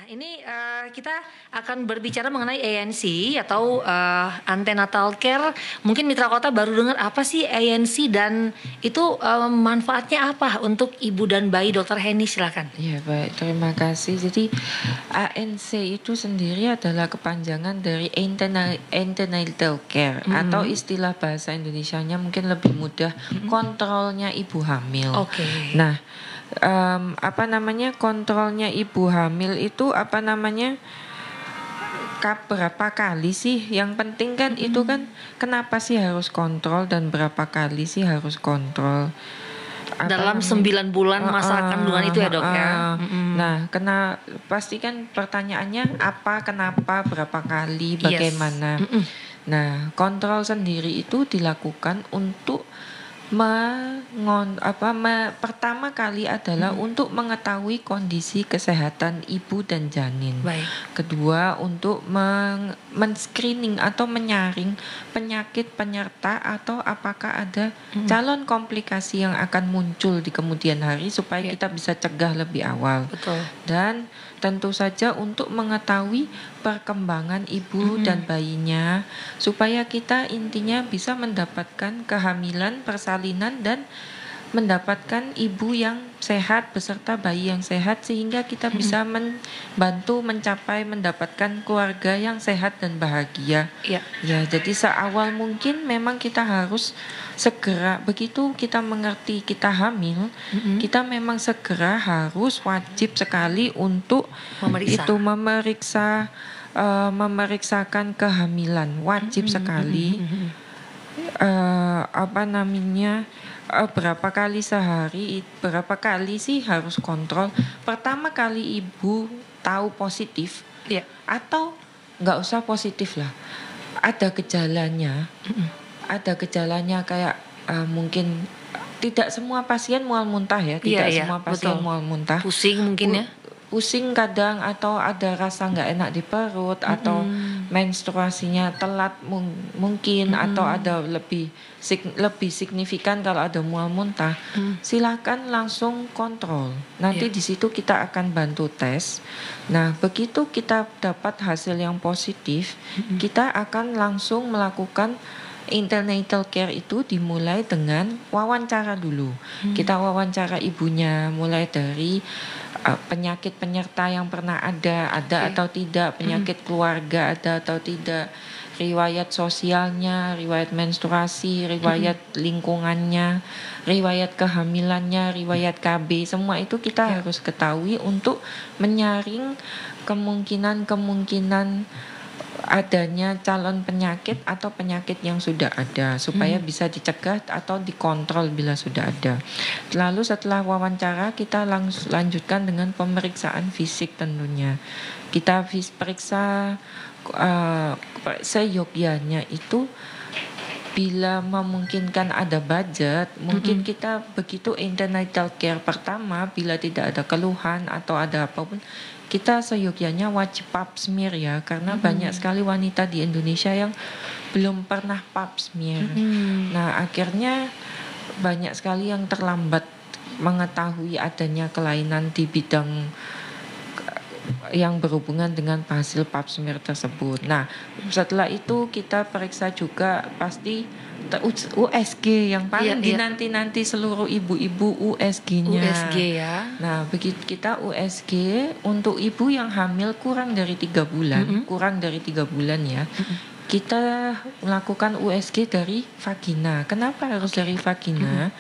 Ini kita akan berbicara mengenai ANC atau antenatal care. Mungkin Mitra Kota baru dengar apa sih ANC dan itu manfaatnya apa untuk ibu dan bayi, Dokter Heni, silakan. Ya baik, terima kasih. Jadi ANC itu sendiri adalah kepanjangan dari antenatal care atau istilah bahasa Indonesianya mungkin lebih mudah kontrolnya ibu hamil. Oke. Nah, kontrolnya ibu hamil itu berapa kali sih? Yang penting kan itu kan kenapa sih harus kontrol dan berapa kali sih harus kontrol? Dalam 9 bulan masa kandungan itu ya dok ya. Nah, pasti kan pertanyaannya apa, kenapa, berapa kali, bagaimana. Nah, kontrol sendiri itu dilakukan untuk pertama kali adalah untuk mengetahui kondisi kesehatan ibu dan janin. Baik. Kedua, untuk men-screening atau menyaring penyakit penyerta atau apakah ada calon komplikasi yang akan muncul di kemudian hari supaya kita bisa cegah lebih awal. Betul. Dan tentu saja untuk mengetahui perkembangan ibu dan bayinya supaya kita intinya bisa mendapatkan kehamilan, persalinan dan mendapatkan ibu yang sehat beserta bayi yang sehat sehingga kita bisa membantu mendapatkan keluarga yang sehat dan bahagia. Iya. Ya, jadi seawal mungkin memang kita harus segera begitu kita mengerti kita hamil, kita memang segera harus wajib sekali untuk memeriksakan kehamilan, wajib sekali. Berapa kali sehari, berapa kali sih harus kontrol. Pertama kali ibu tahu positif, atau nggak usah positif lah, ada gejalanya, kayak mungkin tidak semua pasien mual muntah ya, semua pasien mual muntah, pusing mungkin ya. Pusing kadang atau ada rasa nggak enak di perut atau menstruasinya telat mungkin atau ada lebih signifikan kalau ada mual muntah, silakan langsung kontrol. Nanti di situ kita akan bantu tes. Nah, begitu kita dapat hasil yang positif, kita akan langsung melakukan antenatal care itu dimulai dengan wawancara dulu. Kita wawancara ibunya mulai dari penyakit penyerta yang pernah ada atau tidak, penyakit keluarga ada atau tidak, riwayat sosialnya, riwayat menstruasi, riwayat lingkungannya, riwayat kehamilannya, riwayat KB, semua itu kita harus ketahui untuk menyaring kemungkinan adanya calon penyakit atau penyakit yang sudah ada supaya bisa dicegah atau dikontrol bila sudah ada. Lalu setelah wawancara kita langsung lanjutkan dengan pemeriksaan fisik tentunya. Kita periksa seyogyanya itu. Bila memungkinkan ada budget, mungkin kita begitu antenatal care pertama, bila tidak ada keluhan atau ada apapun, kita seyogyanya wajib pap smear ya, karena banyak sekali wanita di Indonesia yang belum pernah pap smear. Nah, akhirnya banyak sekali yang terlambat mengetahui adanya kelainan di bidang yang berhubungan dengan hasil pap smear tersebut. Nah, setelah itu kita periksa juga pasti USG yang paling dinanti-nanti seluruh ibu-ibu USG-nya. USG ya. Nah, begitu kita USG untuk ibu yang hamil kurang dari 3 bulan, ya. Kita melakukan USG dari vagina. Kenapa harus dari vagina?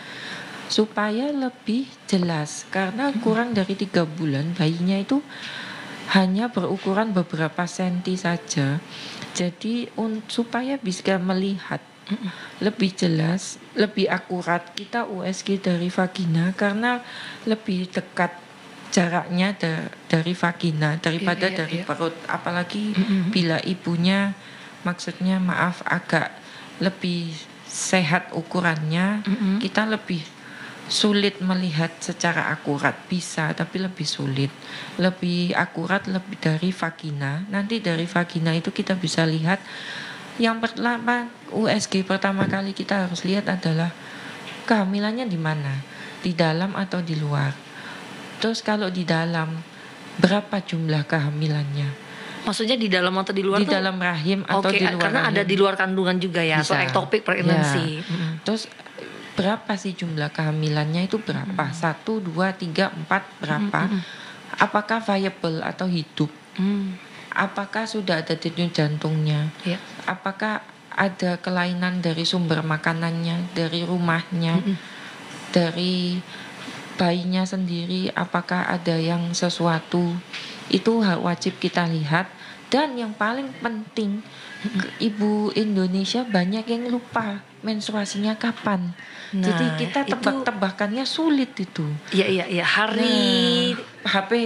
Supaya lebih jelas, karena kurang dari 3 bulan bayinya itu hanya berukuran beberapa senti saja. Jadi supaya bisa melihat lebih jelas, lebih akurat, kita USG dari vagina karena lebih dekat jaraknya dari vagina daripada dari perut. Apalagi bila ibunya maksudnya agak lebih sehat ukurannya, kita lebih sulit melihat secara akurat, bisa tapi lebih sulit, lebih akurat lebih dari vagina. Nanti dari vagina itu kita bisa lihat yang pertama, USG pertama kali kita harus lihat adalah kehamilannya di mana, di dalam atau di luar. Terus kalau di dalam berapa jumlah kehamilannya. Maksudnya di dalam atau di luar Di tuh? dalam rahim atau Oke, di luar karena rahim. ada di luar kandungan juga ya, atau Bisa. ectopic pregnancy. Ya. Terus berapa sih jumlah kehamilannya itu berapa? 1, 2, 3, 4 berapa? Apakah viable atau hidup? Apakah sudah ada denyut jantungnya? Ya. Apakah ada kelainan dari sumber makanannya, dari rumahnya, dari bayinya sendiri? Apakah ada yang sesuatu? Itu wajib kita lihat. Dan yang paling penting, ibu Indonesia banyak yang lupa menstruasinya kapan. Nah, jadi kita tebak-tebakannya sulit itu. Iya, hari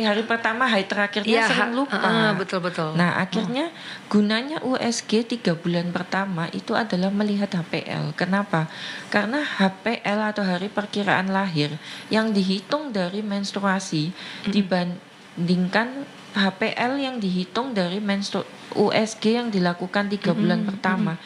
hari pertama, hari terakhirnya sering lupa. Betul. Nah, akhirnya gunanya USG 3 bulan pertama itu adalah melihat HPL. Kenapa? Karena HPL atau hari perkiraan lahir yang dihitung dari menstruasi dibandingkan HPL yang dihitung dari USG yang dilakukan 3 bulan pertama.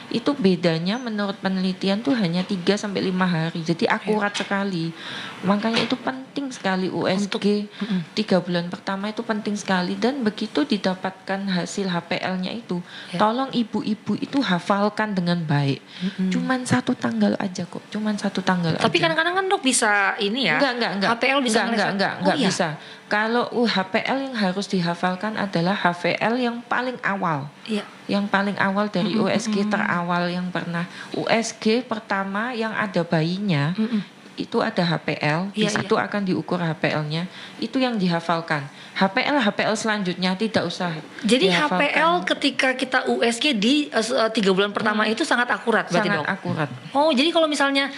Itu bedanya menurut penelitian tuh hanya 3-5 hari. Jadi akurat sekali. Makanya itu penting sekali USG 3 bulan pertama itu penting sekali. Dan begitu didapatkan hasil HPL-nya itu, tolong ibu-ibu itu hafalkan dengan baik. Cuman 1 tanggal aja kok. Tapi kadang-kadang kan dok bisa ini ya. Enggak. HPL bisa Enggak bisa. Kalau HPL yang harus dihafalkan adalah HPL yang paling awal. Iya. Yang paling awal dari USG terawal yang pernah. USG pertama yang ada bayinya itu ada HPL. Di situ akan diukur HPL-nya. Itu yang dihafalkan. HPL selanjutnya tidak usah. Jadi dihafalkan. HPL ketika kita USG di 3 bulan pertama itu sangat akurat berarti sangat dok? akurat. Oh, jadi kalau misalnya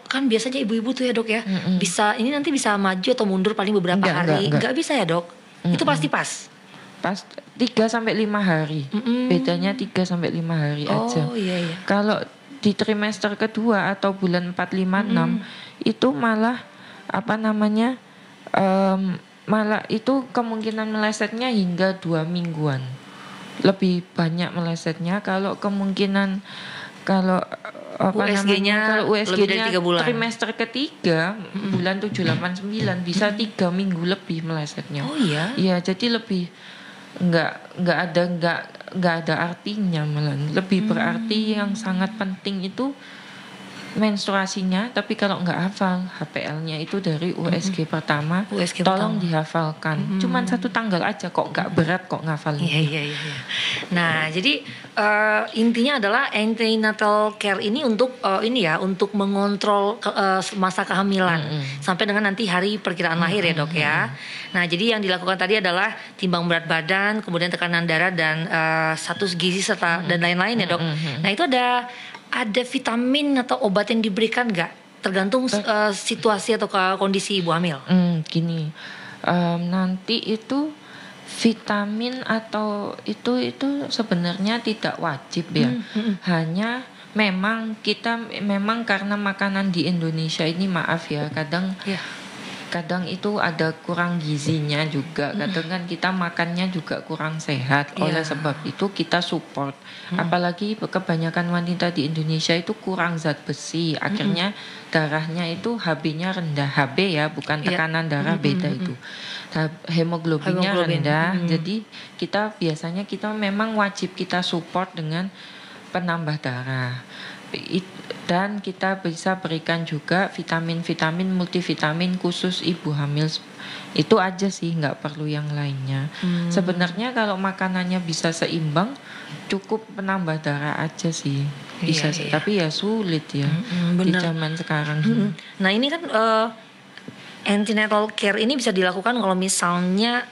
kan biasanya ibu-ibu tuh ya dok ya, bisa ini nanti bisa maju atau mundur paling beberapa hari. Enggak bisa ya dok? Itu pasti pas. Pas 3-5 hari. Bedanya 3-5 hari aja. Oh iya. Kalau di trimester kedua atau bulan 4, 5, 6 itu malah malah itu kemungkinan melesetnya hingga 2 mingguan. Lebih banyak melesetnya kalau kemungkinan USG-nya lebih dari 3 bulan. Trimester ketiga bulan 7, 8, 9 bisa 3 minggu lebih melesetnya. Oh iya. Iya, jadi lebih nggak ada artinya malah. Lebih berarti yang sangat penting itu menstruasinya, tapi kalau nggak hafal HPL-nya itu dari USG pertama, tolong dihafalkan. Cuman 1 tanggal aja kok, nggak berat kok ngafalnya. Iya. Nah, jadi intinya adalah antenatal care ini untuk untuk mengontrol masa kehamilan sampai dengan nanti hari perkiraan lahir ya dok ya. Nah, jadi yang dilakukan tadi adalah timbang berat badan, kemudian tekanan darah dan status gizi serta dan lain-lain ya dok. Nah, itu ada vitamin atau obat yang diberikan nggak? Tergantung situasi atau kondisi ibu hamil. Gini, nanti itu vitamin atau itu sebenarnya tidak wajib ya. Hanya memang karena makanan di Indonesia ini maaf ya, kadang itu ada kurang gizinya juga. Kadang kan kita makannya juga kurang sehat. Oleh sebab itu kita support. Apalagi kebanyakan wanita di Indonesia itu kurang zat besi. Akhirnya darahnya itu HB-nya rendah. HB ya, bukan tekanan darah, beda itu. Hemoglobinnya rendah. Jadi biasanya kita memang wajib kita support dengan penambah darah. Dan kita bisa berikan juga vitamin-vitamin multivitamin khusus ibu hamil. Itu aja sih, nggak perlu yang lainnya. Sebenarnya kalau makanannya bisa seimbang, cukup penambah darah aja sih. Bisa sih, tapi ya sulit ya di zaman sekarang. Nah, ini kan antenatal care ini bisa dilakukan kalau misalnya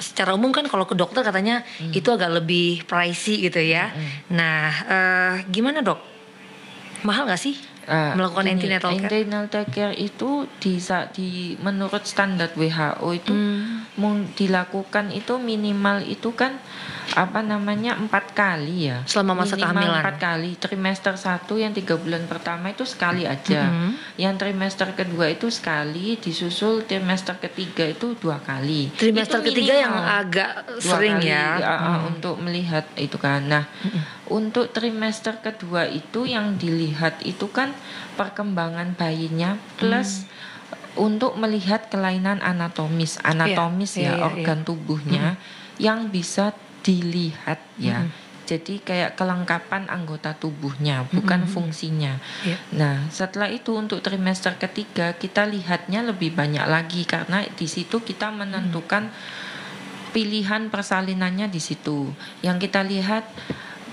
secara umum kan kalau ke dokter katanya itu agak lebih pricey gitu ya. Nah, gimana dok? Mahal nggak sih melakukan antenatal care? Antenatal care itu menurut standar WHO itu dilakukan itu minimal itu kan 4 kali ya. Selama masa minimal kehamilan. 4 kali. Trimester 1 yang 3 bulan pertama itu sekali aja. Yang trimester kedua itu sekali, disusul trimester ketiga itu 2 kali. Trimester ketiga yang agak sering kali, ya. Untuk melihat itu kan. Nah, untuk trimester kedua itu yang dilihat itu kan perkembangan bayinya plus untuk melihat kelainan anatomis organ tubuhnya yang bisa dilihat ya. Jadi kayak kelengkapan anggota tubuhnya, bukan fungsinya. Nah, setelah itu untuk trimester ketiga kita lihatnya lebih banyak lagi karena di situ kita menentukan pilihan persalinannya di situ. Yang kita lihat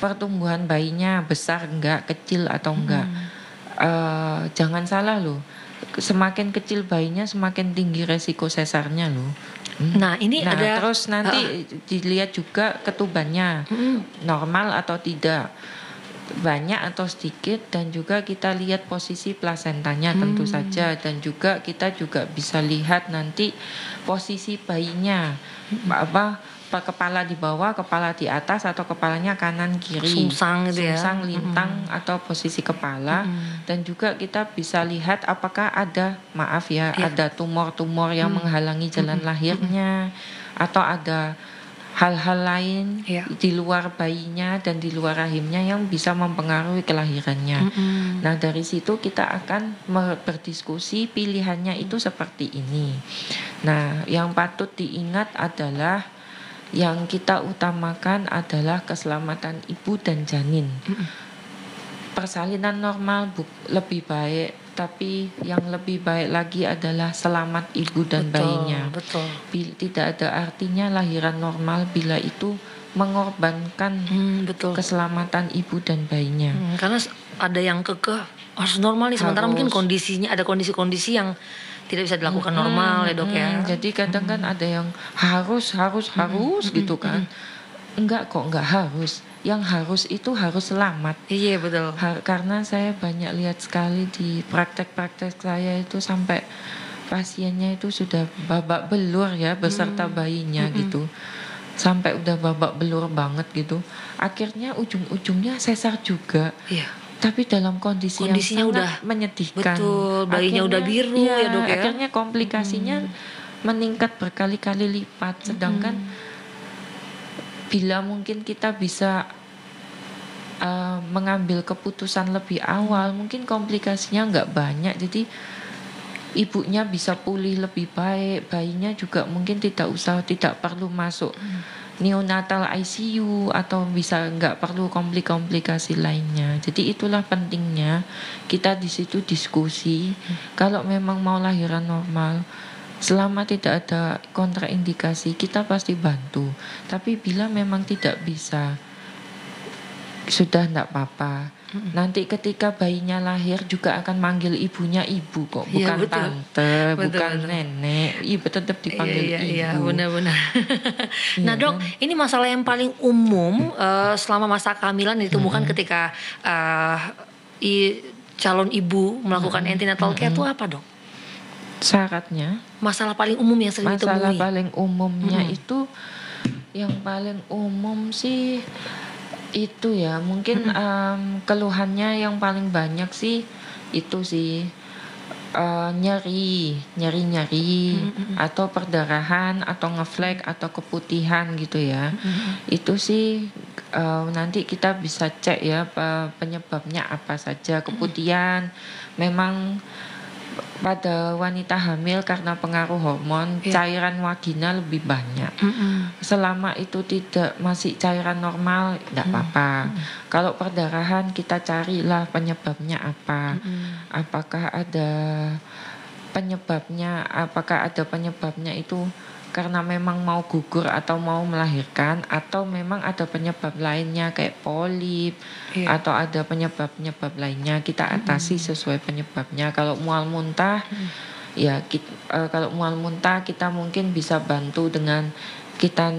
pertumbuhan bayinya besar enggak, kecil atau enggak. Jangan salah loh. Semakin kecil bayinya semakin tinggi resiko sesarnya loh. Nah, ini ada terus nanti dilihat juga ketubannya normal atau tidak, banyak atau sedikit, dan juga kita lihat posisi plasentanya tentu saja, dan juga kita juga bisa lihat nanti posisi bayinya kepala di bawah, kepala di atas, atau kepalanya kanan kiri, sungsang lintang atau posisi kepala. Dan juga kita bisa lihat apakah ada ada tumor-tumor yang menghalangi jalan lahirnya, atau ada hal-hal lain di luar bayinya dan di luar rahimnya yang bisa mempengaruhi kelahirannya. Nah, dari situ kita akan berdiskusi pilihannya itu seperti ini. Nah, yang patut diingat adalah yang kita utamakan adalah keselamatan ibu dan janin. Persalinan normal lebih baik, tapi yang lebih baik lagi adalah selamat ibu dan bayinya. Tidak ada artinya lahiran normal bila itu mengorbankan keselamatan ibu dan bayinya. Karena ada yang kekeh harus normal nih, sementara mungkin kondisinya ada kondisi-kondisi yang tidak bisa dilakukan normal ya dok ya. Jadi kadang kan ada yang harus gitu kan. Enggak harus. Yang harus itu harus selamat. Iya betul. Karena saya banyak lihat sekali di praktek-praktek saya itu sampai pasiennya itu sudah babak belur ya beserta bayinya gitu. Sampai udah babak belur banget gitu. Akhirnya ujung-ujungnya sesar juga. Iya. Tapi dalam kondisinya yang sangat udah menyedihkan. Betul, bayinya udah biru ya dok ya. Akhirnya komplikasinya meningkat berkali-kali lipat. Sedangkan bila mungkin kita bisa mengambil keputusan lebih awal, mungkin komplikasinya nggak banyak. Jadi ibunya bisa pulih lebih baik, bayinya juga mungkin tidak perlu masuk neonatal ICU atau bisa nggak perlu komplikasi lainnya. Jadi itulah pentingnya kita di situ diskusi. Kalau memang mau lahiran normal, selama tidak ada kontraindikasi, kita pasti bantu. Tapi bila memang tidak bisa, sudah enggak apa-apa. Nanti ketika bayinya lahir juga akan manggil ibunya ibu kok, bukan tante, bukan nenek. Ibu tetap dipanggil ibu. Iya, benar-benar. Nah dok, ini masalah yang paling umum selama masa kehamilan ditemukan ketika calon ibu melakukan antenatal care itu apa dok? Syaratnya? Masalah paling umum yang sering ditemui. Masalah paling umumnya itu, yang paling umum sih itu ya mungkin keluhannya yang paling banyak sih itu sih nyeri atau perdarahan atau ngeflek atau keputihan gitu ya. Itu sih nanti kita bisa cek ya penyebabnya apa saja. Keputihan memang pada wanita hamil karena pengaruh hormon, cairan vagina lebih banyak. Selama itu masih cairan normal, tidak apa-apa. Kalau perdarahan kita carilah penyebabnya apa. Apakah ada penyebabnya itu karena memang mau gugur atau mau melahirkan, atau memang ada penyebab lainnya kayak polip atau ada penyebab lainnya, kita atasi sesuai penyebabnya. Kalau mual muntah kalau mual muntah kita mungkin bisa bantu dengan kita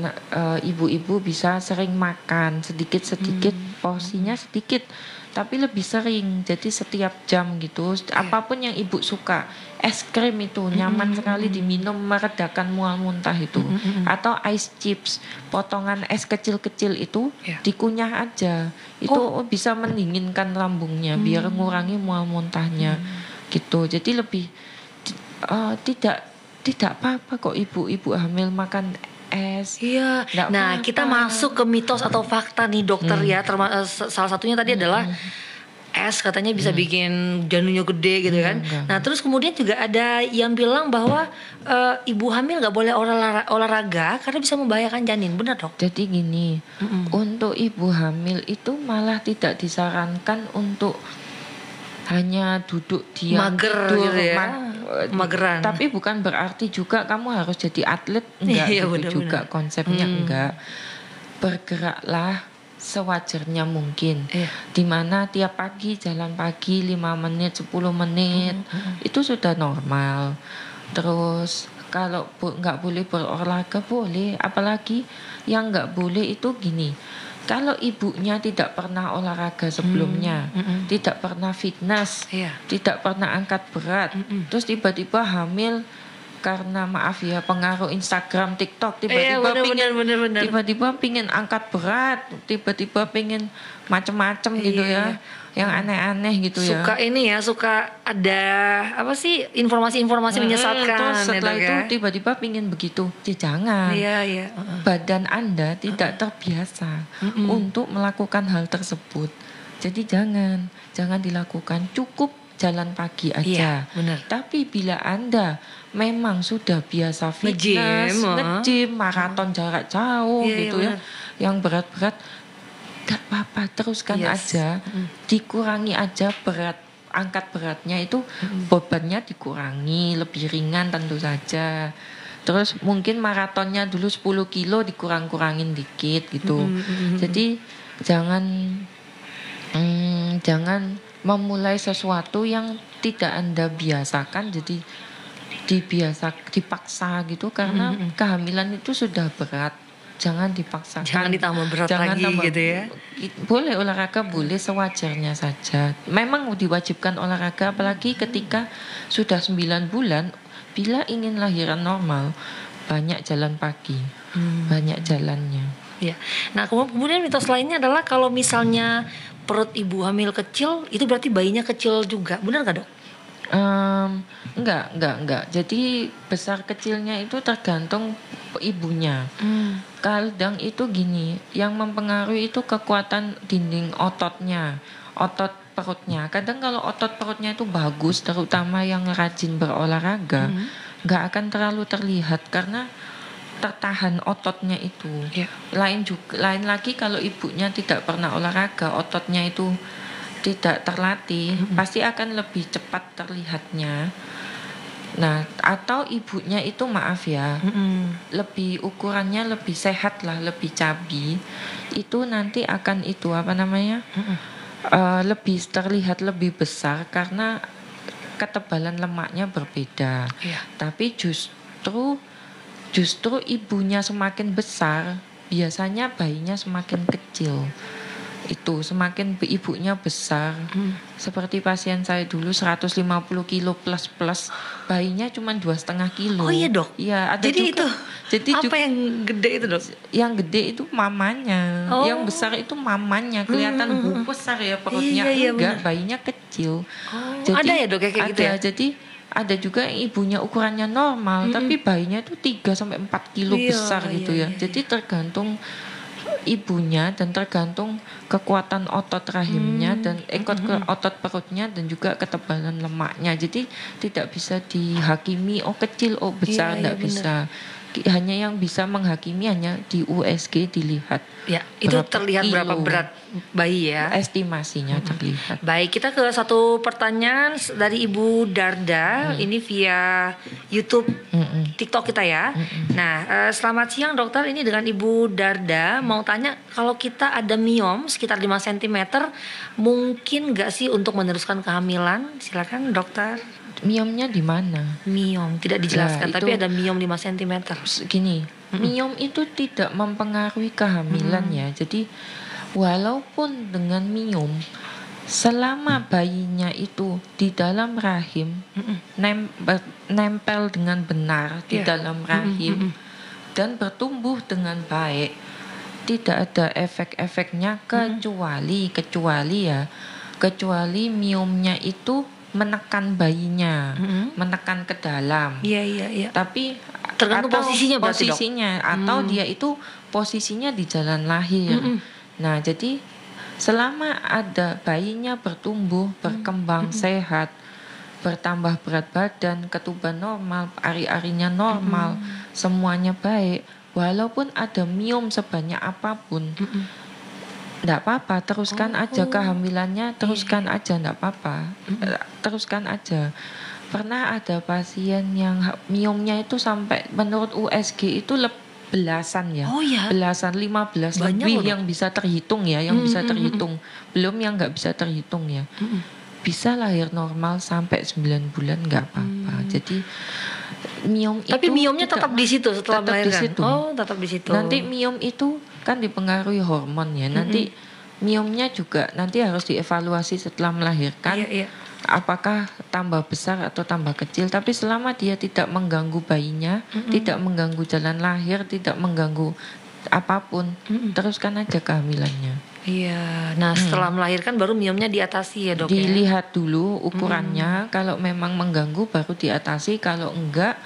ibu-ibu bisa sering makan sedikit porsinya sedikit tapi lebih sering, jadi setiap jam gitu. Apapun yang ibu suka, es krim itu nyaman sekali diminum, meredakan mual muntah itu. Atau ice chips, potongan es kecil-kecil itu dikunyah aja, itu bisa mendinginkan lambungnya biar mengurangi mual muntahnya gitu. Jadi lebih tidak apa-apa kok ibu-ibu hamil makan es. Iya. Nah, kita masuk ke mitos atau fakta nih dokter ya. Salah satunya tadi adalah es katanya bisa bikin janinnya gede gitu kan. Nah terus kemudian juga ada yang bilang bahwa ibu hamil nggak boleh olahraga karena bisa membahayakan janin, benar dok? Jadi gini, untuk ibu hamil itu malah tidak disarankan untuk hanya duduk diam Mager tidur, gitu ya, mageran. Tapi bukan berarti juga kamu harus jadi atlet, enggak Iya, gitu benar-benar. juga konsepnya enggak. Bergeraklah sewajarnya mungkin. Dimana tiap pagi jalan pagi 5 menit, 10 menit itu sudah normal. Terus kalau nggak boleh berolahraga boleh, apalagi yang nggak boleh itu gini. Kalau ibunya tidak pernah olahraga sebelumnya, tidak pernah fitness, tidak pernah angkat berat, terus tiba-tiba hamil karena maaf ya pengaruh Instagram, TikTok, tiba-tiba pingin angkat berat, tiba-tiba pingin macem-macem gitu ya, yang aneh-aneh gitu ya. Suka ada apa sih informasi-informasi menyesatkan. Terus setelah itu tiba-tiba pingin begitu, jangan. Badan Anda tidak terbiasa untuk melakukan hal tersebut. Jadi jangan dilakukan, cukup jalan pagi aja. Benar. Tapi bila Anda memang sudah biasa fitness, nge-gym, maraton jarak jauh gitu ya, yang berat-berat, gak apa-apa, teruskan aja, dikurangi aja angkat beratnya itu, bebannya dikurangi, lebih ringan tentu saja. Terus mungkin maratonnya dulu 10 kilo dikurang-kurangin dikit gitu. Jadi jangan memulai sesuatu yang tidak Anda biasakan, jadi dipaksa gitu, karena kehamilan itu sudah berat. Jangan dipaksakan. Jangan ditambah berat lagi gitu ya. Boleh olahraga, boleh sewajarnya saja. Memang diwajibkan olahraga, apalagi ketika sudah 9 bulan, bila ingin lahiran normal, banyak jalan pagi, banyak jalannya. Ya. Nah kemudian mitos lainnya adalah kalau misalnya perut ibu hamil kecil, itu berarti bayinya kecil juga, benar nggak dok? Enggak. Jadi besar kecilnya itu tergantung ibunya. Kadang itu gini, yang mempengaruhi itu kekuatan dinding ototnya, otot perutnya. Kadang kalau otot perutnya itu bagus, terutama yang rajin berolahraga, nggak akan terlalu terlihat karena tertahan ototnya itu. Lain lagi kalau ibunya tidak pernah olahraga, ototnya itu tidak terlatih, pasti akan lebih cepat terlihatnya. Nah, atau ibunya itu maaf ya, lebih ukurannya lebih sehat lah, lebih cabi, itu nanti akan itu lebih terlihat lebih besar karena ketebalan lemaknya berbeda. Tapi justru ibunya semakin besar, biasanya bayinya semakin kecil. Itu semakin ibunya besar. Seperti pasien saya dulu 150 kilo plus, bayinya cuma 2,5 kilo. Oh iya dok? Iya, ada jadi juga. Jadi apa yang gede itu dok? Yang gede itu mamanya, yang besar itu mamanya. Kelihatan besar ya perutnya, enggak, bayinya kecil. Jadi, ada ya dok kayak gitu ya? Jadi ada juga yang ibunya ukurannya normal, tapi bayinya itu 3-4 kilo besar gitu ya. Jadi tergantung ibunya dan tergantung kekuatan otot rahimnya dan otot perutnya dan juga ketebalan lemaknya. Jadi tidak bisa dihakimi kecil, besar, tidak bisa. Hanya yang bisa menghakimi hanya di USG dilihat. Ya, itu terlihat kilo, berapa berat bayi ya? Estimasinya terlihat. Baik, kita ke satu pertanyaan dari Ibu Darda, ini via YouTube, TikTok kita ya. Nah, selamat siang dokter, ini dengan Ibu Darda mau tanya, kalau kita ada miom sekitar 5 cm, mungkin nggak sih untuk meneruskan kehamilan? Silakan dokter. Miomnya di mana? Miom tidak dijelaskan, tapi ada miom 5 cm. Gini, miom itu tidak mempengaruhi kehamilan ya. Jadi walaupun dengan miom, selama bayinya itu di dalam rahim, nempel dengan benar di dalam rahim dan bertumbuh dengan baik, tidak ada efek-efeknya kecuali miomnya itu menekan bayinya, menekan ke dalam. Iya. Tapi tergantung posisinya atau dia itu posisinya di jalan lahir. Nah, jadi selama ada bayinya bertumbuh, berkembang sehat, bertambah berat badan, ketuban normal, ari-arinya normal, semuanya baik, walaupun ada miom sebanyak apapun, enggak apa-apa, teruskan aja kehamilannya, teruskan aja, enggak apa-apa, teruskan aja. Pernah ada pasien yang miomnya itu sampai menurut USG itu belasan ya, Oh ya, belasan, 15 banyak lebih loh, Dok. yang bisa terhitung ya, yang bisa terhitung, belum yang nggak bisa terhitung ya. Bisa lahir normal sampai 9 bulan nggak apa-apa. Jadi miom itu Tapi miomnya tidak tetap di situ setelah tetap di melahirkan. situ. Oh, tetap di situ. Nanti miom itu kan dipengaruhi hormon ya. Nanti miomnya juga nanti harus dievaluasi setelah melahirkan. Iya, iya. Apakah tambah besar atau tambah kecil, tapi selama dia tidak mengganggu bayinya, tidak mengganggu jalan lahir, tidak mengganggu apapun, teruskan aja kehamilannya. Iya. Nah, setelah melahirkan baru miomnya diatasi ya, Dok, ya. Dilihat dulu ukurannya, kalau memang mengganggu baru diatasi, kalau enggak,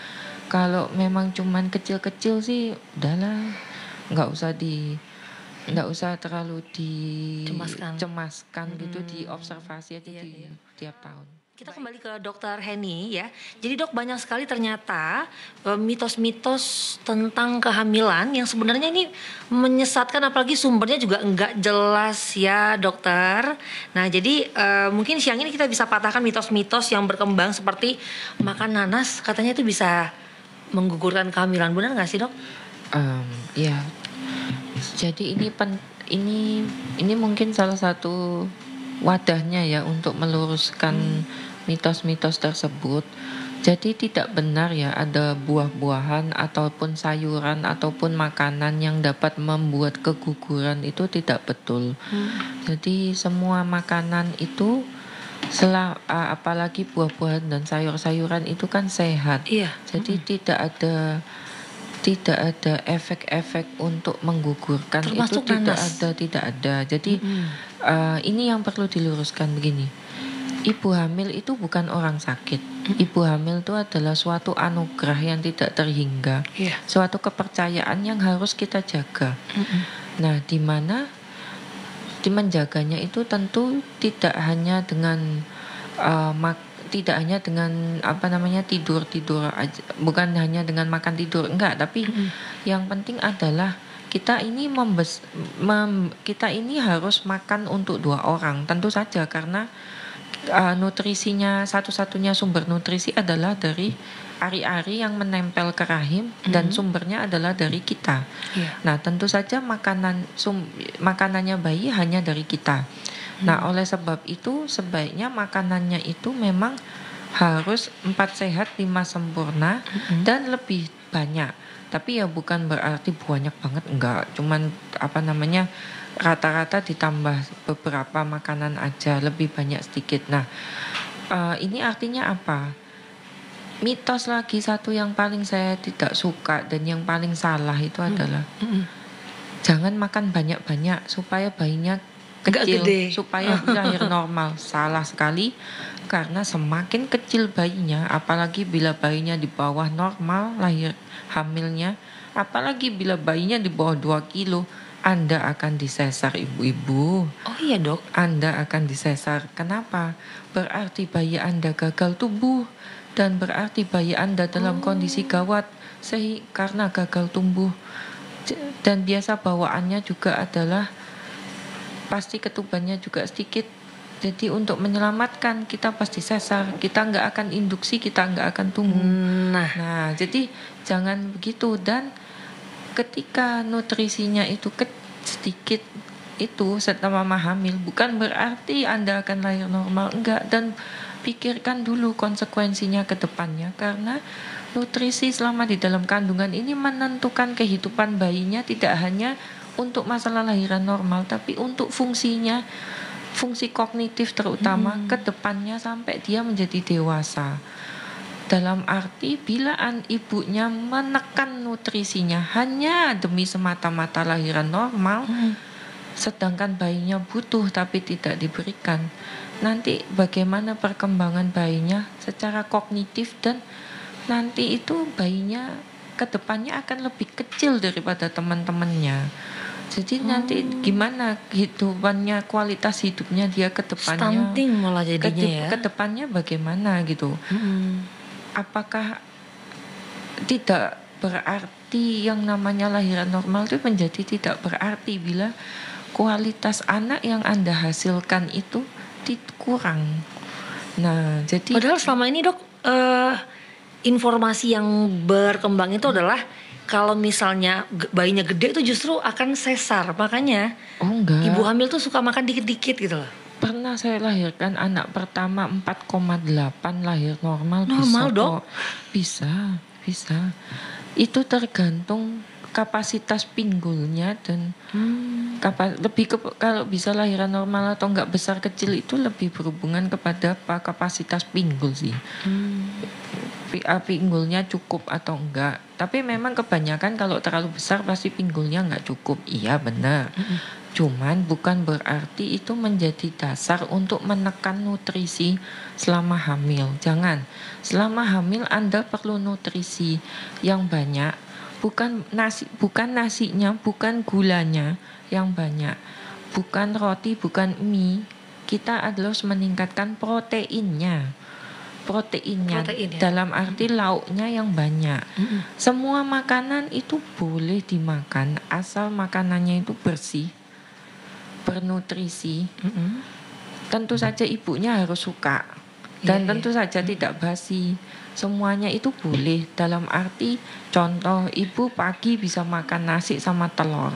kalau memang cuman kecil-kecil sih udahlah, nggak usah terlalu dicemaskan gitu, diobservasi aja tiap tahun. Kita kembali ke Dokter Henny ya. Jadi Dok, banyak sekali ternyata mitos-mitos tentang kehamilan yang sebenarnya ini menyesatkan, apalagi sumbernya juga enggak jelas ya, Dokter. Nah, jadi mungkin siang ini kita bisa patahkan mitos-mitos yang berkembang seperti makan nanas katanya itu bisa menggugurkan kehamilan. Benar nggak sih, Dok? Ya. Jadi ini mungkin salah satu wadahnya ya untuk meluruskan mitos-mitos tersebut. Jadi tidak benar ya ada buah-buahan ataupun sayuran ataupun makanan yang dapat membuat keguguran, itu tidak betul. Jadi semua makanan itu apalagi buah-buahan dan sayur-sayuran itu kan sehat. Iya. Jadi tidak ada efek-efek untuk menggugurkan. Termasuk itu nanas. tidak ada. Jadi ini yang perlu diluruskan begini. Ibu hamil itu bukan orang sakit. Ibu hamil itu adalah suatu anugerah yang tidak terhingga. Iya. Suatu kepercayaan yang harus kita jaga. Nah, di mana menjaganya itu tentu tidak hanya dengan tidur aja, bukan hanya dengan makan tidur, enggak, tapi yang penting adalah kita ini kita ini harus makan untuk 2 orang, tentu saja, karena nutrisinya, satu-satunya sumber nutrisi adalah dari ari-ari yang menempel ke rahim, dan sumbernya adalah dari kita. Nah, tentu saja makanannya bayi hanya dari kita. Nah, oleh sebab itu sebaiknya makanannya itu memang harus 4 sehat 5 sempurna dan lebih banyak. Tapi ya bukan berarti banyak banget, enggak. Cuman rata-rata ditambah beberapa makanan aja, lebih banyak sedikit. Nah, ini artinya apa? Mitos lagi satu yang paling saya tidak suka dan yang paling salah itu adalah jangan makan banyak-banyak supaya bayinya kecil, supaya lahir normal. Salah sekali, karena semakin kecil bayinya, apalagi bila bayinya di bawah normal lahir hamilnya, apalagi bila bayinya di bawah 2 kilo, Anda akan disesar, ibu-ibu. Oh iya, Dok. Anda akan disesar. Kenapa? Berarti bayi Anda gagal tumbuh, dan berarti bayi Anda dalam kondisi gawat karena gagal tumbuh. Dan biasa bawaannya juga adalah pasti ketubannya juga sedikit. Jadi untuk menyelamatkan kita pasti sesar, kita nggak akan induksi, kita nggak akan tumbuh. Nah, jadi jangan begitu. Dan ketika nutrisinya itu sedikit itu setelah mama hamil, bukan berarti Anda akan lahir normal, enggak. Dan pikirkan dulu konsekuensinya ke depannya, karena nutrisi selama di dalam kandungan ini menentukan kehidupan bayinya, tidak hanya untuk masalah lahiran normal, tapi untuk fungsinya, fungsi kognitif terutama ke depannya sampai dia menjadi dewasa. Dalam arti bila ibunya menekan nutrisinya hanya demi semata-mata lahiran normal, sedangkan bayinya butuh tapi tidak diberikan, nanti bagaimana perkembangan bayinya secara kognitif, dan nanti itu bayinya ke depannya akan lebih kecil daripada teman-temannya. Jadi nanti gimana kehidupannya, kualitas hidupnya dia ke depannya, Stunting malah jadinya ya. ke depannya bagaimana gitu. Apakah tidak berarti yang namanya lahiran normal itu menjadi tidak berarti bila kualitas anak yang Anda hasilkan itu kurang. Nah, jadi Padahal selama ini dok, informasi yang berkembang itu adalah kalau misalnya bayinya gede itu justru akan sesar. Makanya enggak. ibu hamil tuh suka makan dikit-dikit gitu loh. Pernah saya lahirkan anak pertama 4,8 lahir normal. Normal bisa dok? Kok. Bisa. Itu tergantung kapasitas pinggulnya dan kalau bisa lahiran normal atau enggak besar kecil itu lebih berhubungan kepada kapasitas pinggul sih. Pinggulnya cukup atau enggak. Tapi memang kebanyakan kalau terlalu besar pasti pinggulnya enggak cukup. Iya benar. Cuman bukan berarti itu menjadi dasar untuk menekan nutrisi selama hamil. Jangan. Selama hamil Anda perlu nutrisi yang banyak. Bukan nasinya, bukan gulanya yang banyak. Bukan roti, bukan mie. Kita harus meningkatkan proteinnya. Protein ya. Dalam arti lauknya yang banyak. Semua makanan itu boleh dimakan asal makanannya itu bersih, bernutrisi. Tentu saja ibunya harus suka dan tentu saja tidak basi. Semuanya itu boleh. Dalam arti contoh ibu pagi bisa makan nasi sama telur.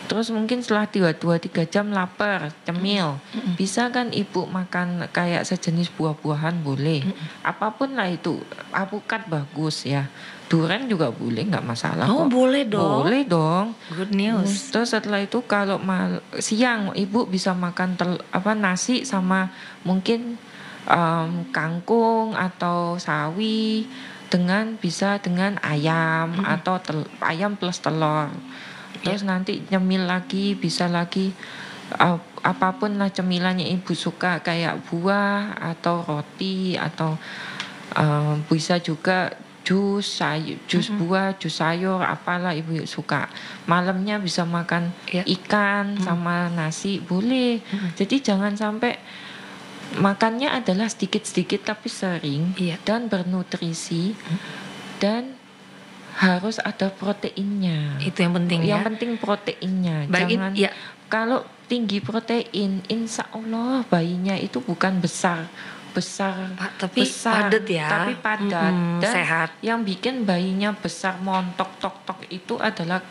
Terus mungkin setelah 2-3 jam lapar, cemil. Bisa kan ibu makan kayak sejenis buah-buahan boleh. Apapun lah itu. Apukat bagus ya. Durian juga boleh, nggak masalah kok. Boleh dong. Boleh dong. Good news. Terus setelah itu kalau siang ibu bisa makan nasi sama mungkin kangkung atau sawi bisa dengan ayam atau ayam plus telur. Terus nanti nyemil lagi, bisa lagi apapun lah cemilannya ibu suka kayak buah atau roti atau bisa juga jus buah, jus sayur, apalah ibu suka. Malamnya bisa makan ikan sama nasi boleh. Jadi jangan sampai makannya adalah sedikit-sedikit tapi sering dan bernutrisi dan harus ada proteinnya. Itu yang penting Yang penting proteinnya. Jangan kalau tinggi protein, insya Allah bayinya itu bukan besar, tapi padat ya. Tapi padat dan sehat. Yang bikin bayinya besar montok tok itu adalah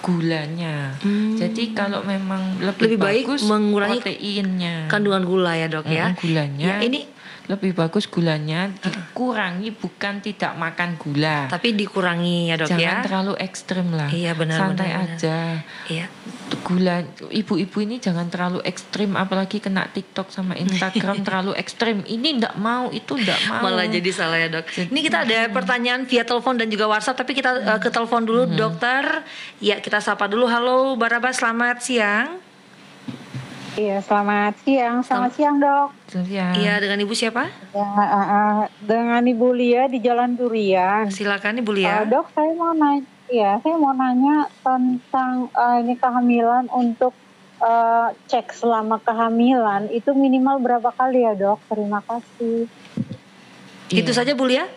gulanya. Jadi kalau memang lebih bagus mengurangi proteinnya. Kandungan gula ya dok ya. Gulanya. Ya, ini lebih bagus gulanya dikurangi, bukan tidak makan gula. Tapi dikurangi ya dok. Jangan terlalu ekstrim lah. Iya benar. Santai aja. Iya. Gula, ibu-ibu ini jangan terlalu ekstrim, apalagi kena TikTok sama Instagram terlalu ekstrim. Ini ndak mau, itu ndak mau. Malah jadi salah ya dok. Ini kita ada pertanyaan via telepon dan juga WhatsApp, tapi kita ke telepon dulu dokter. Ya kita sapa dulu. Halo Barabas, selamat siang. Iya, selamat siang. Selamat siang, Dok. Selamat siang. Iya, dengan Ibu siapa? Ya, dengan Ibu Lia di Jalan Durian. Silakan Ibu Lia. Dok, saya mau nanya tentang ini kehamilan untuk cek selama kehamilan itu minimal berapa kali ya, Dok? Terima kasih. Itu saja Bu Lia?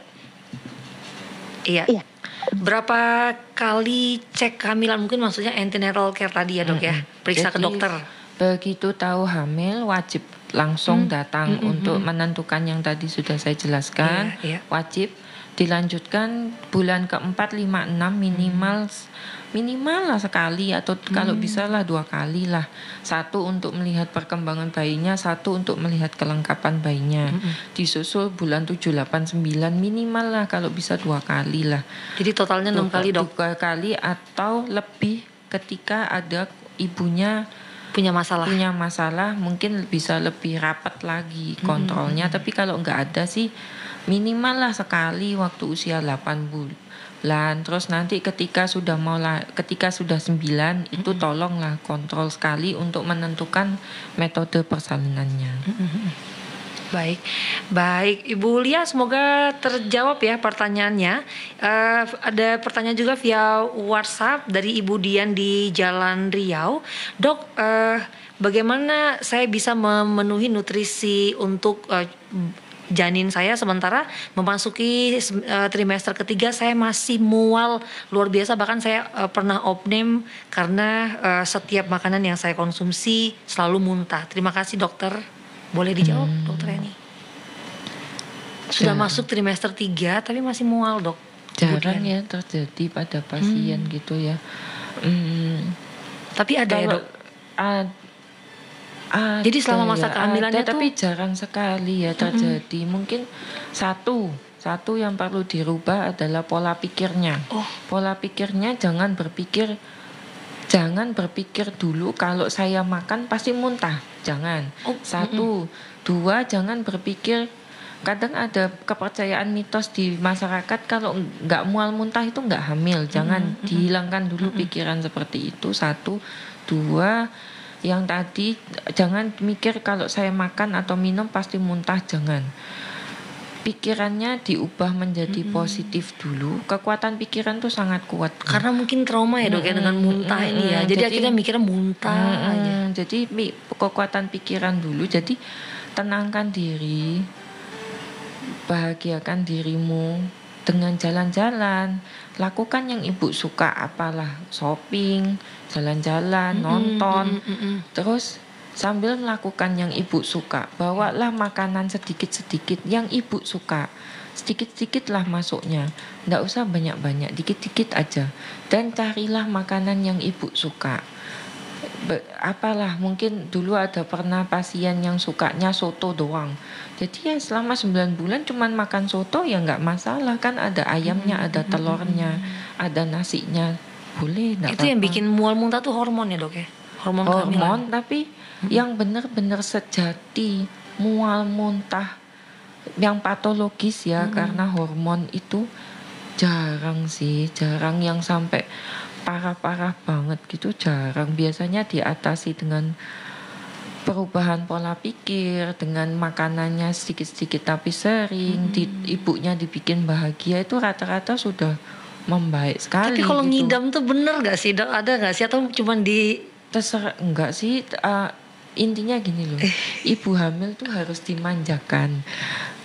Iya. Berapa kali cek kehamilan, mungkin maksudnya antenatal care tadi ya dok ya, periksa ke dokter. Begitu tahu hamil wajib langsung datang untuk menentukan yang tadi sudah saya jelaskan. Wajib dilanjutkan bulan keempat, 5, 6 minimal lah sekali atau kalau bisa lah 2 kali lah. 1 untuk melihat perkembangan bayinya, 1 untuk melihat kelengkapan bayinya. Disusul bulan 7, 8, 9 minimal lah kalau bisa 2 kali lah. Jadi totalnya 6 kali dok? 2 kali atau lebih ketika ada ibunya punya masalah mungkin bisa lebih rapat lagi kontrolnya. Tapi kalau nggak ada sih minimal lah sekali waktu usia 8 bulan. Terus nanti ketika sudah 9 itu tolonglah kontrol sekali untuk menentukan metode persalinannya. Baik, baik Ibu Lia, semoga terjawab ya pertanyaannya. Ada pertanyaan juga via WhatsApp dari Ibu Dian di Jalan Riau. Dok, bagaimana saya bisa memenuhi nutrisi untuk janin saya sementara memasuki trimester ketiga saya masih mual luar biasa, bahkan saya pernah opname karena setiap makanan yang saya konsumsi selalu muntah. Terima kasih dokter. Boleh dijawab dokter Eni? Sudah masuk trimester 3 tapi masih mual dok. Jarang ya terjadi pada pasien gitu ya. Tapi ada ya dok? Jadi selama masa kehamilannya ada, tapi jarang sekali ya terjadi. Mungkin satu yang perlu dirubah adalah pola pikirnya. Pola pikirnya jangan berpikir dulu kalau saya makan pasti muntah. Jangan. Satu, dua, jangan berpikir. Kadang ada kepercayaan mitos di masyarakat kalau nggak mual muntah itu nggak hamil. Jangan dihilangkan dulu pikiran seperti itu. Satu, dua, yang tadi jangan mikir kalau saya makan atau minum pasti muntah. Jangan. Pikirannya diubah menjadi positif dulu. Kekuatan pikiran tuh sangat kuat. Karena mungkin trauma ya dok ya dengan muntah ini ya. Jadi akhirnya mikirnya muntah aja. Jadi kekuatan pikiran dulu. Jadi tenangkan diri, bahagiakan dirimu dengan jalan-jalan. Lakukan yang ibu suka, apalah shopping, jalan-jalan, nonton. Terus sambil melakukan yang ibu suka, bawalah makanan sedikit-sedikit yang ibu suka. Sedikit-sedikit lah masuknya, nggak usah banyak-banyak, dikit-dikit aja. Dan carilah makanan yang ibu suka. Apalah, mungkin dulu ada pernah pasien yang sukanya soto doang. Jadi ya selama 9 bulan cuman makan soto ya nggak masalah, kan ada ayamnya, ada telurnya, ada nasinya. Boleh, nggak Itu apa-apa. yang bikin mual muntah tuh hormon ya dok ya? Hormon kehamilan. Tapi yang benar-benar sejati mual muntah yang patologis ya, karena hormon itu jarang yang sampai parah-parah banget gitu, jarang. Biasanya diatasi dengan perubahan pola pikir, dengan makanannya sedikit-sedikit tapi sering, ibunya dibikin bahagia, itu rata-rata sudah membaik sekali. Tapi kalau gitu. ngidam tuh bener gak sih dok? Ada gak sih atau cuman di terserah? Enggak sih, intinya gini loh, ibu hamil tuh harus dimanjakan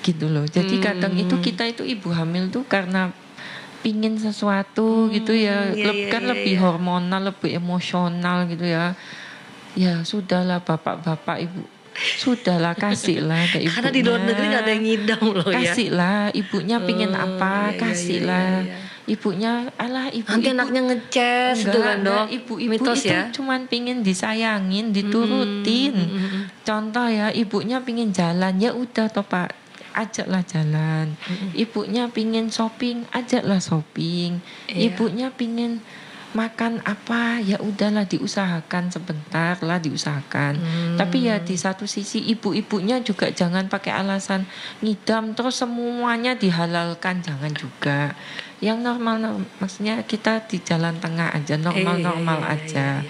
gitu loh. Jadi kadang itu kita itu ibu hamil tuh karena pingin sesuatu gitu ya, lebih hormonal, lebih emosional gitu ya. Ya sudahlah bapak-bapak ibu, sudahlah kasihlah ke ibunya. Karena di luar negeri gak ada yang ngidam loh ya. Kasihlah, ibunya pingin apa, kasihlah. Ibunya, nanti anaknya ngeces gitu kan dok. Ibu-ibu mitos itu ya. cuman pingin disayangin, diturutin. Contoh ya, ibunya pingin jalan, ya udah toh pak, ajaklah jalan. Ibunya pingin shopping, ajaklah shopping. Ibunya pingin makan apa, ya udahlah diusahakan sebentar lah, diusahakan. Tapi ya di satu sisi ibu-ibunya juga jangan pakai alasan ngidam terus semuanya dihalalkan, jangan juga. Yang normal, maksudnya kita di jalan tengah aja, normal-normal aja.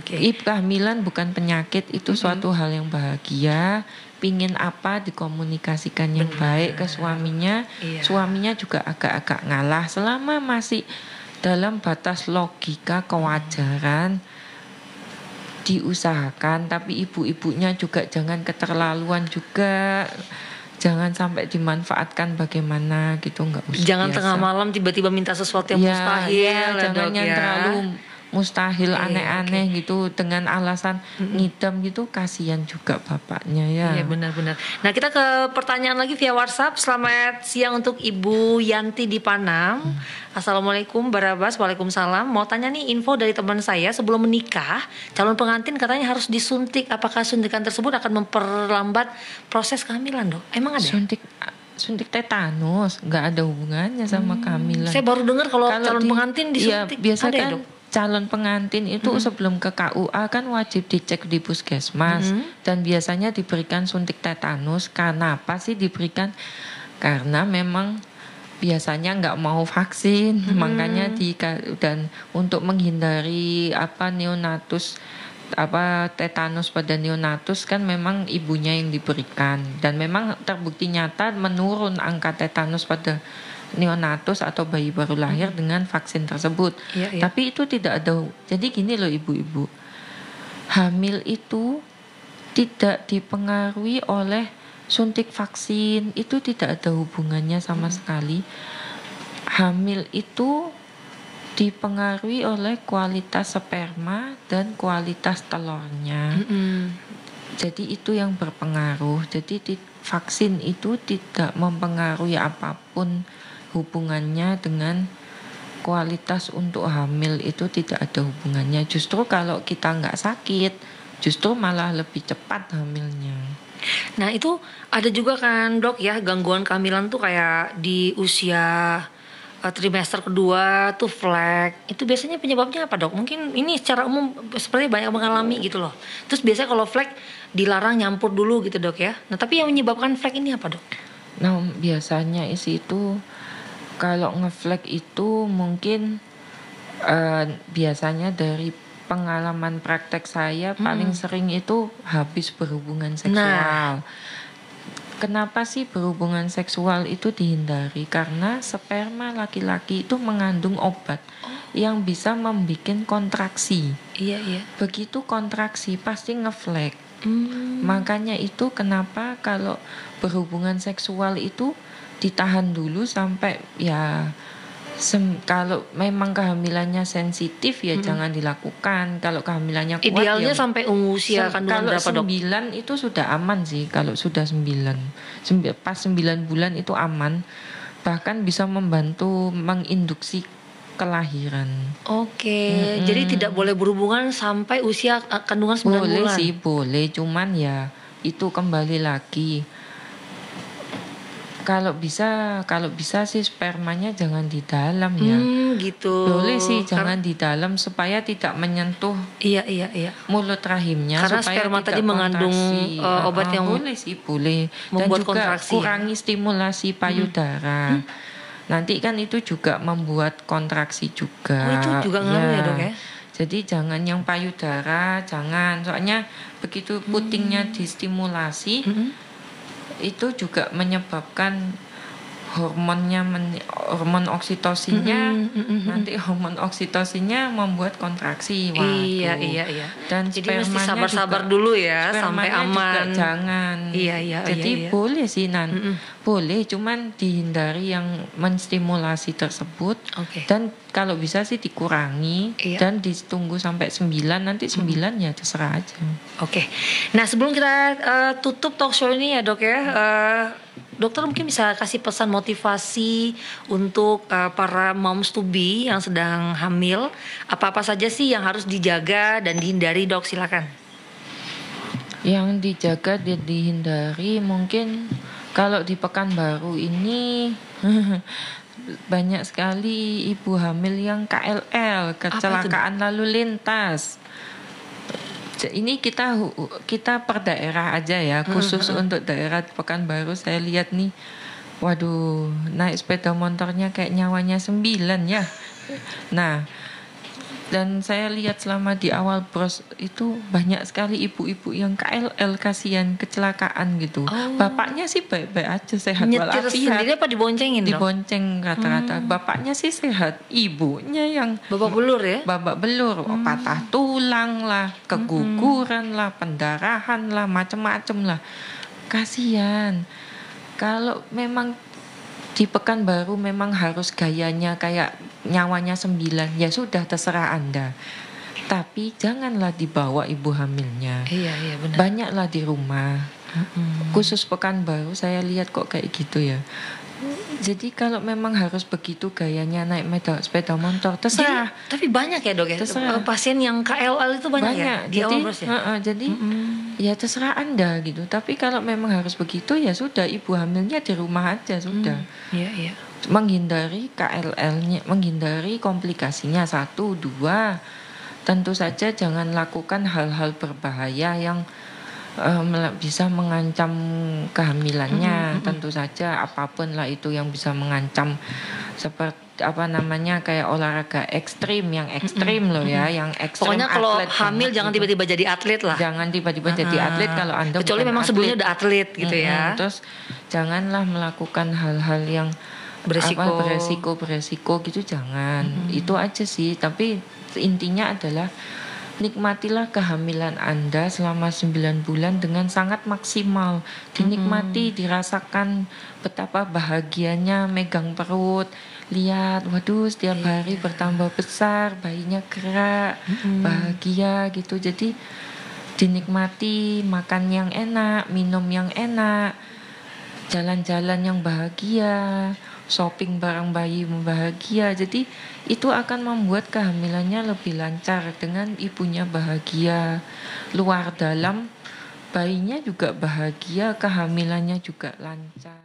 Kehamilan bukan penyakit, itu suatu hal yang bahagia. Pingin apa dikomunikasikan yang baik ke suaminya. Suaminya juga agak-agak ngalah selama masih dalam batas logika kewajaran, diusahakan. Tapi ibu-ibunya juga jangan keterlaluan juga, jangan sampai dimanfaatkan bagaimana gitu, nggak usah. Jangan biasa. Tengah malam tiba-tiba minta sesuatu yang mustahil. Jangan dok, yang terlalu mustahil, aneh-aneh gitu dengan alasan ngidam gitu, kasihan juga bapaknya ya. Iya benar-benar. Nah kita ke pertanyaan lagi via WhatsApp. Selamat siang untuk Ibu Yanti di Panam. Assalamualaikum Barabas. Waalaikumsalam. Mau tanya nih info dari teman saya, sebelum menikah calon pengantin katanya harus disuntik. Apakah suntikan tersebut akan memperlambat proses kehamilan dok? Emang ada? Suntik tetanus nggak ada hubungannya sama kehamilan. Saya baru dengar kalau calon pengantin disuntik. Iya, biasa ada kan ya, dok? Calon pengantin itu sebelum ke KUA kan wajib dicek di puskesmas, dan biasanya diberikan suntik tetanus. Karena apa sih diberikan? Karena memang biasanya nggak mau vaksin, makanya dan untuk menghindari neonatus tetanus pada neonatus kan memang ibunya yang diberikan, dan memang terbukti nyata menurun angka tetanus pada neonatus atau bayi baru lahir dengan vaksin tersebut. Tapi itu tidak ada. Jadi gini loh ibu-ibu, hamil itu tidak dipengaruhi oleh suntik vaksin, itu tidak ada hubungannya sama sekali. Hamil itu dipengaruhi oleh kualitas sperma dan kualitas telurnya. Jadi itu yang berpengaruh. Jadi vaksin itu tidak mempengaruhi apapun hubungannya dengan kualitas untuk hamil, itu tidak ada hubungannya. Justru kalau kita nggak sakit, justru malah lebih cepat hamilnya. Nah itu ada juga kan dok ya, gangguan kehamilan tuh kayak di usia trimester kedua tuh flek. Itu biasanya penyebabnya apa dok? Mungkin ini secara umum seperti banyak mengalami gitu loh. Terus biasanya kalau flek dilarang nyampur dulu gitu dok ya. Nah tapi yang menyebabkan flek ini apa dok? Nah biasanya itu kalau ngeflek itu mungkin biasanya dari pengalaman praktek saya paling sering itu habis berhubungan seksual. Kenapa sih berhubungan seksual itu dihindari? Karena sperma laki-laki itu mengandung obat yang bisa membuat kontraksi. Iya. Begitu kontraksi pasti ngeflek. Makanya itu kenapa kalau berhubungan seksual itu ditahan dulu sampai ya kalau memang kehamilannya sensitif ya jangan dilakukan. Kalau kehamilannya kuat idealnya ya, sampai usia kandungan berapa dok? Kalau 9 itu sudah aman sih. Kalau sudah 9 pas 9 bulan itu aman. Bahkan bisa membantu menginduksi kelahiran. Oke. Jadi tidak boleh berhubungan sampai usia kandungan 9 bulan. Boleh sih, boleh. Cuman ya itu kembali lagi. Kalau bisa sih spermanya jangan di dalam ya. Gitu. Boleh sih jangan di dalam supaya tidak menyentuh Iya. mulut rahimnya. Karena supaya sperma tadi mengandung obat yang boleh sih, boleh. Dan juga kontraksi, kurangi stimulasi payudara. Nanti kan itu juga membuat kontraksi juga. Itu juga ngaruh ya dok ya? Jadi jangan yang payudara, jangan. Soalnya begitu putingnya distimulasi, itu juga menyebabkan hormon oksitosinnya. Nanti hormon oksitosinnya membuat kontraksi. Iya. Dan jadi mesti sabar-sabar dulu ya sampai aman. Juga jangan. Iya. Jadi boleh sih boleh, cuman dihindari yang menstimulasi tersebut. Dan kalau bisa sih dikurangi dan ditunggu sampai 9. Nanti 9 ya terserah aja. Nah sebelum kita tutup talk show ini ya dok ya, dokter mungkin bisa kasih pesan motivasi untuk para moms to be yang sedang hamil. Apa-apa saja sih yang harus dijaga dan dihindari dok, silakan. Yang dijaga dan dihindari mungkin kalau di Pekanbaru ini banyak sekali ibu hamil yang KLL, kecelakaan lalu lintas. Ini kita per daerah aja ya, khusus untuk daerah Pekanbaru saya lihat nih, waduh, naik sepeda motornya kayak nyawanya 9 ya. Nah, dan saya lihat selama di awal bros itu banyak sekali ibu-ibu yang KLL, kasihan, kecelakaan gitu. Bapaknya sih baik-baik aja, sehat walafiat. Nyetir sendiri apa diboncengin dong? Dibonceng rata-rata. Bapaknya sih sehat, ibunya yang babak belur ya? Babak belur, patah tulang lah, keguguran lah, pendarahan lah, macem-macem lah. Kasihan. Kalau memang di Pekanbaru memang harus gayanya kayak nyawanya 9, ya sudah terserah Anda. Tapi janganlah dibawa ibu hamilnya. Iya benar. Banyaklah di rumah. Khusus Pekanbaru saya lihat kok kayak gitu ya. Jadi kalau memang harus begitu gayanya naik sepeda motor, terserah. Tapi banyak ya dok ya, pasien yang KLL itu banyak ya di awal bros ya. Jadi ya terserah Anda gitu. Tapi kalau memang harus begitu ya sudah, ibu hamilnya di rumah aja sudah. Iya. Menghindari KLL-nya, menghindari komplikasinya. 1, 2, tentu saja jangan lakukan hal-hal berbahaya yang bisa mengancam kehamilannya. Tentu saja apapun lah itu yang bisa mengancam, seperti apa namanya kayak olahraga ekstrim yang ekstrim loh ya, yang ekstrim. Pokoknya kalau atlet hamil banget jangan gitu. tiba-tiba jadi atlet lah. Jangan tiba-tiba jadi atlet kalau Anda kecuali bukan memang atlet. sebelumnya udah atlet gitu ya. Terus janganlah melakukan hal-hal yang beresiko gitu, jangan. Itu aja sih. Tapi intinya adalah nikmatilah kehamilan Anda selama 9 bulan dengan sangat maksimal. Dinikmati, dirasakan betapa bahagianya megang perut. Lihat, waduh setiap hari bertambah besar, bayinya gerak, bahagia gitu. Jadi dinikmati, makan yang enak, minum yang enak, jalan-jalan yang bahagia, shopping bareng bayi bahagia. Jadi itu akan membuat kehamilannya lebih lancar dengan ibunya bahagia, luar dalam bayinya juga bahagia, kehamilannya juga lancar.